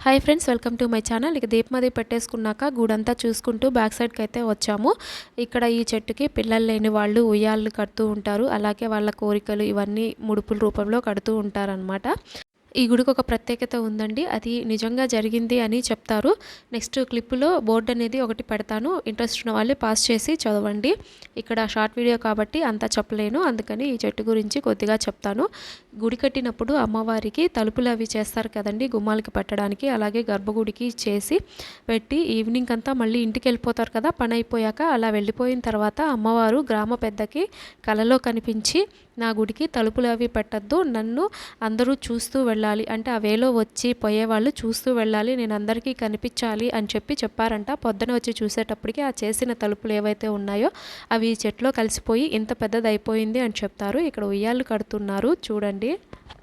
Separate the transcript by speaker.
Speaker 1: Hi friends, welcome to my channel. ఇక దీపం అది పెట్టేసుకున్నాక గూడంతా చూసుకుంటూ బ్యాక్ సైడ్కి అయితే వచ్చాము. ఇక్కడ ఈ చెట్టుకి పిల్లలు లేని వాళ్ళు ఉయ్యాలు కడుతూ ఉంటారు. అలాగే వాళ్ళ కోరికలు ఇవన్నీ ముడుపుల రూపంలో కడుతూ ఉంటారనమాట. ఈ గుడికి ఒక ప్రత్యేకత ఉందండి. అది నిజంగా జరిగింది అని చెప్తారు. నెక్స్ట్ క్లిప్లో బోర్డు అనేది ఒకటి పెడతాను. ఇంట్రెస్ట్ ఉన్న వాళ్ళు పాస్ చేసి చదవండి. ఇక్కడ షార్ట్ వీడియో కాబట్టి అంతా చెప్పలేను, అందుకని ఈ చెట్టు గురించి కొద్దిగా చెప్తాను. గుడి కట్టినప్పుడు అమ్మవారికి తలుపులు అవి చేస్తారు కదండి, గుమ్మాలకి పెట్టడానికి. అలాగే గర్భగుడికి చేసి పెట్టి ఈవినింగ్ అంతా మళ్ళీ ఇంటికి వెళ్ళిపోతారు కదా పని అయిపోయాక. అలా వెళ్ళిపోయిన తర్వాత అమ్మవారు గ్రామ పెద్దకి కలలో కనిపించి, నా గుడికి తలుపులు అవి పెట్టద్దు, నన్ను అందరూ చూస్తూ వెళ్ళాలి, అంటే ఆ వేలో వచ్చి పోయేవాళ్ళు చూస్తూ వెళ్ళాలి, నేను అందరికీ కనిపించాలి అని చెప్పారంట. పొద్దున వచ్చి చూసేటప్పటికి ఆ చేసిన తలుపులు ఏవైతే ఉన్నాయో అవి చెట్లో కలిసిపోయి ఇంత పెద్దది అయిపోయింది అని చెప్తారు. ఇక్కడ ఉయ్యాలు కడుతున్నారు చూడండి.